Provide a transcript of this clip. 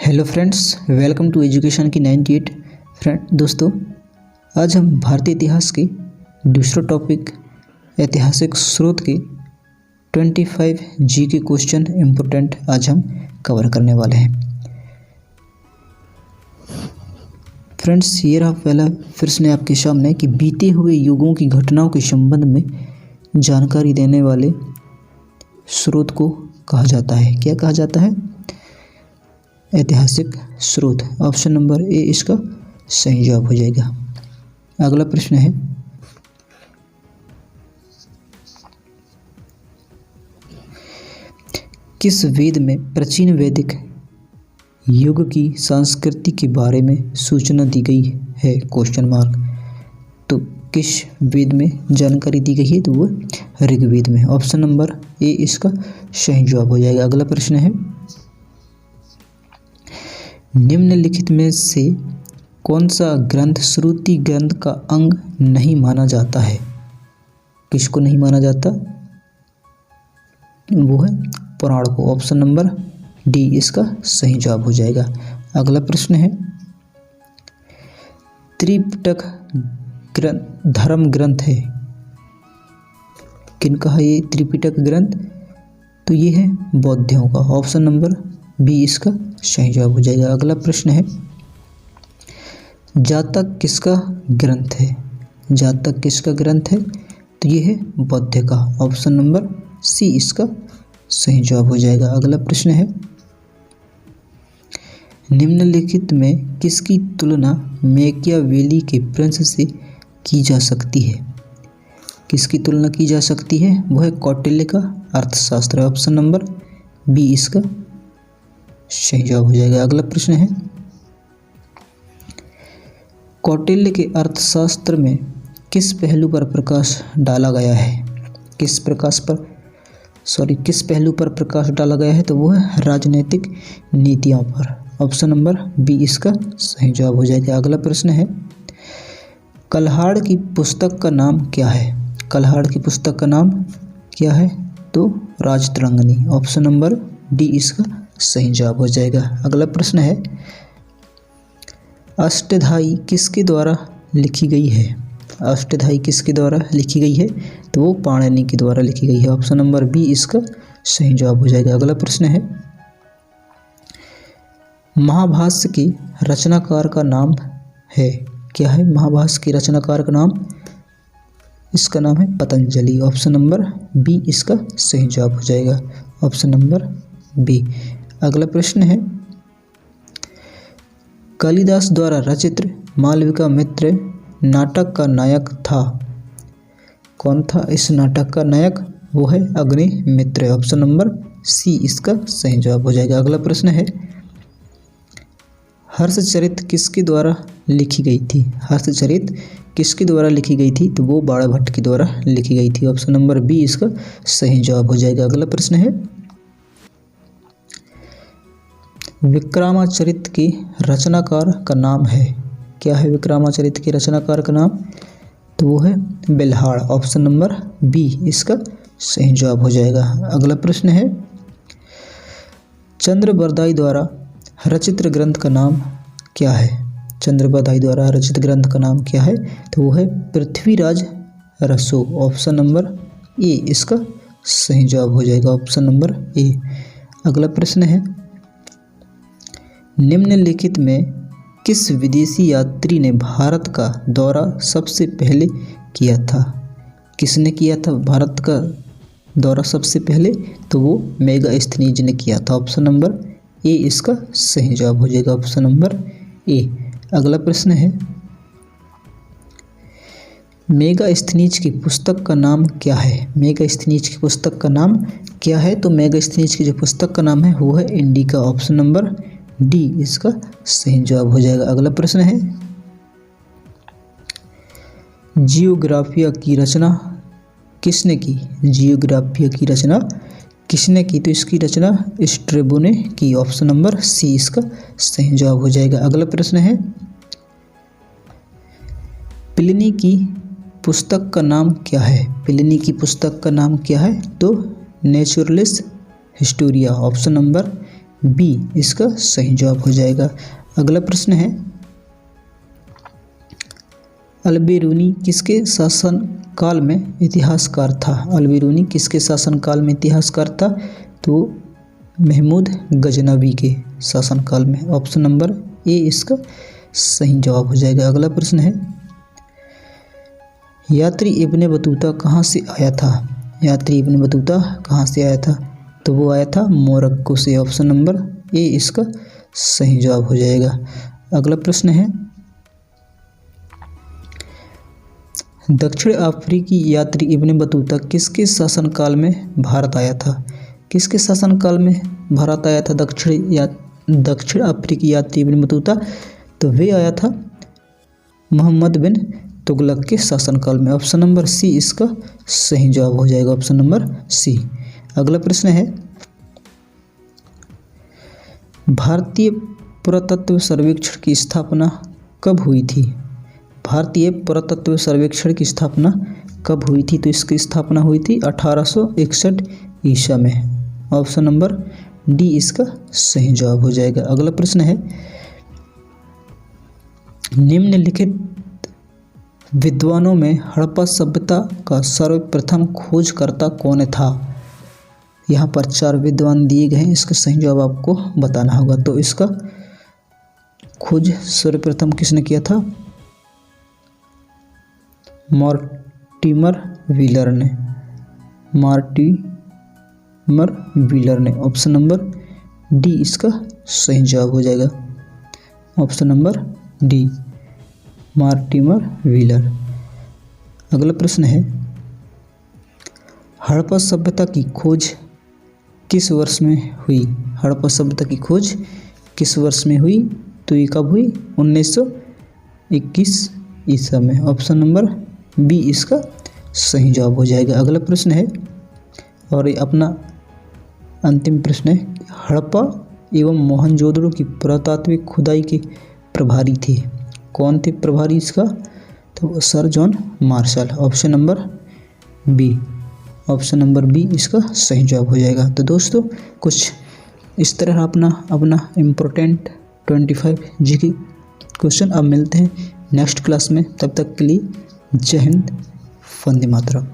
Hello friends, welcome to education की 98। दोस्तों, आज हम भारतीय इतिहास के दूसरा टॉपिक ऐतिहासिक स्रोत के 25 जी के क्वेश्चन इम्पोर्टेंट आज हम कवर करने वाले हैं। फ्रेंड्स, ये रहा पहला प्रश्न आपके सामने कि बीते हुए युगों की घटनाओं के संबंध में जानकारी देने वाले स्रोत को कहा जाता है। क्या कहा जाता है? ऐतिहासिक स्रोत। ऑप्शन नंबर ए इसका सही जवाब हो जाएगा। अगला प्रश्न है, किस वेद में प्राचीन वैदिक युग की संस्कृति के बारे में सूचना दी गई है? Question mark. तो किस वेद में जानकारी दी गई है? तो वो ऋग्वेद में। ऑप्शन नंबर ए इसका सही जवाब हो जाएगा। अगला प्रश्न है, निम्नलिखित में से कौन सा ग्रंथ श्रुति ग्रंथ का अंग नहीं माना जाता है? किसको नहीं माना जाता? वो है पुराण को। ऑप्शन नंबर डी इसका सही जवाब हो जाएगा। अगला प्रश्न है, त्रिपिटक धर्म ग्रंथ है। किनका है ये त्रिपिटक ग्रंथ? तो ये है बौद्धों का। ऑप्शन नंबर बी इसका सही जवाब हो जाएगा। अगला प्रश्न है, जातक किसका ग्रंथ है? जातक किसका ग्रंथ है? तो ये है बौद्ध का। ऑप्शन नंबर सी इसका सही जवाब हो जाएगा। अगला प्रश्न है, निम्नलिखित में किसकी तुलना मैकियावेली के प्रिंस से की जा सकती है? किसकी तुलना की जा सकती है? वह है कौटिल्य का अर्थशास्त्र। ऑप्शन नंबर बी इसका सही जवाब हो जाएगा। अगला प्रश्न है, कौटिल्य के अर्थशास्त्र में किस पहलू पर प्रकाश डाला गया है? किस पहलू पर प्रकाश डाला गया है? तो वो है राजनीतिक नीतियों पर। ऑप्शन नंबर बी इसका सही जवाब हो जाएगा। अगला प्रश्न है, कल्हाड़ की पुस्तक का नाम क्या है? कल्हाड़ की पुस्तक का नाम क्या है? तो राजतरंगिणी। ऑप्शन नंबर डी इसका सही जवाब हो जाएगा। अगला प्रश्न है, अष्टधाई किसके द्वारा लिखी गई है? अष्टधाई किसके द्वारा लिखी गई है? तो वो पाणिनि के द्वारा लिखी गई है। ऑप्शन नंबर बी इसका सही जवाब हो जाएगा। अगला प्रश्न है, महाभाष्य के रचनाकार का नाम है? क्या है महाभाष्य के रचनाकार का नाम? इसका नाम है पतंजलि। ऑप्शन नंबर बी इसका सही जवाब हो जाएगा। Option number B. अगला प्रश्न है, कालिदास द्वारा रचित मालविका मित्र नाटक का नायक था। कौन था इस नाटक का नायक? वो है अग्निमित्र। ऑप्शन नंबर सी इसका सही जवाब हो जाएगा। अगला प्रश्न है, हर्षचरित किसके द्वारा लिखी गई थी? हर्षचरित किसके द्वारा लिखी गई थी? तो वो बाणभट्ट के द्वारा लिखी गई थी। ऑप्शन नंबर बी इसका सही जवाब हो जाएगा। अगला प्रश्न है, विक्रमाचरित के रचनाकार का नाम है? क्या है विक्रमाचरित के रचनाकार का नाम? तो वो है बेल्हाड़। ऑप्शन नंबर बी इसका सही जवाब हो जाएगा। अगला प्रश्न है, चंद्रबरदाई द्वारा रचित ग्रंथ का नाम क्या है? चंद्रबरदाई द्वारा रचित ग्रंथ का नाम क्या है? तो वो है पृथ्वीराज रसो। ऑप्शन नंबर ए इसका सही जवाब हो जाएगा। Option number A. अगला प्रश्न है, निम्नलिखित में किस विदेशी यात्री ने भारत का दौरा सबसे पहले किया था? किसने किया था भारत का दौरा सबसे पहले? तो वो मेगास्थनीज ने किया था। ऑप्शन नंबर ए इसका सही जवाब हो जाएगा। Option number A. अगला प्रश्न है, मेगास्थनीज की पुस्तक का नाम क्या है? मेगास्थनीज की पुस्तक का नाम क्या है? तो मेगास्थनीज की जो पुस्तक का नाम है वो है इंडिका। ऑप्शन नंबर डी इसका सही जवाब हो जाएगा। अगला प्रश्न है, जियोग्राफिया की रचना किसने की? जियोग्राफिया की रचना किसने की? तो इसकी रचना स्ट्रेबो ने की। ऑप्शन नंबर सी इसका सही जवाब हो जाएगा। अगला प्रश्न है, प्लिनी की पुस्तक का नाम क्या है? प्लिनी की पुस्तक का नाम क्या है? तो Naturalis Historia. Option number B इसका सही जवाब हो जाएगा। अगला प्रश्न है, अल-बिरूनी किसके शासन काल में इतिहासकार था? अल-बिरूनी किसके शासन काल में इतिहासकार था? तो महमूद गजनवी के शासन काल में। ऑप्शन नंबर ए इसका सही जवाब हो जाएगा। अगला प्रश्न है, यात्री इब्ने बतूता कहाँ से आया था? यात्री इब्ने बतूता कहाँ से आया था? तो वो आया था मोरक्को से। ऑप्शन नंबर ए इसका सही जवाब हो जाएगा। अगला प्रश्न है, दक्षिण अफ्रीकी यात्री इब्ने बतूता किसके शासनकाल में भारत आया था? किसके शासनकाल में भारत आया था दक्षिण अफ्रीकी यात्री इब्ने बतूता? तो वे आया था मोहम्मद बिन तुगलक के शासनकाल में। ऑप्शन नंबर सी इसका सही जवाब हो जाएगा। Option number C. अगला प्रश्न है, भारतीय पुरातत्व सर्वेक्षण की स्थापना कब हुई थी? भारतीय पुरातत्व सर्वेक्षण की स्थापना कब हुई थी? तो इसकी स्थापना हुई थी 1861 ईसा में। ऑप्शन नंबर डी इसका सही जवाब हो जाएगा। अगला प्रश्न है, निम्नलिखित विद्वानों में हड़प्पा सभ्यता का सर्वप्रथम खोजकर्ता कौन था? यहाँ पर 4 विद्वान दिए गए हैं, इसका सही जवाब आपको बताना होगा। तो इसका खोज सर्वप्रथम किसने किया था? मॉर्टिमर व्हीलर ने। मॉर्टिमर व्हीलर ने। ऑप्शन नंबर डी इसका सही जवाब हो जाएगा। Option number D Mortimer wheeler. अगला प्रश्न है, हड़प्पा सभ्यता की खोज किस वर्ष में हुई? हड़प्पा सभ्यता की खोज किस वर्ष में हुई? तो ये कब हुई? 1921 ईसा में। ऑप्शन नंबर बी इसका सही जवाब हो जाएगा। अगला प्रश्न है, और ये अपना अंतिम प्रश्न है, हड़प्पा एवं मोहनजोदड़ो की पुरातात्विक खुदाई के प्रभारी थे। कौन थे प्रभारी इसका? तो sir John Marshall. Option number B. Option number B इसका सही जवाब हो जाएगा। तो दोस्तों कुछ इस तरह अपना इम्पोर्टेंट 25 जीके क्वेश्चन। अब मिलते हैं नेक्स्ट क्लास में, तब तक के लिए जय हिंद, वंदे मातरम।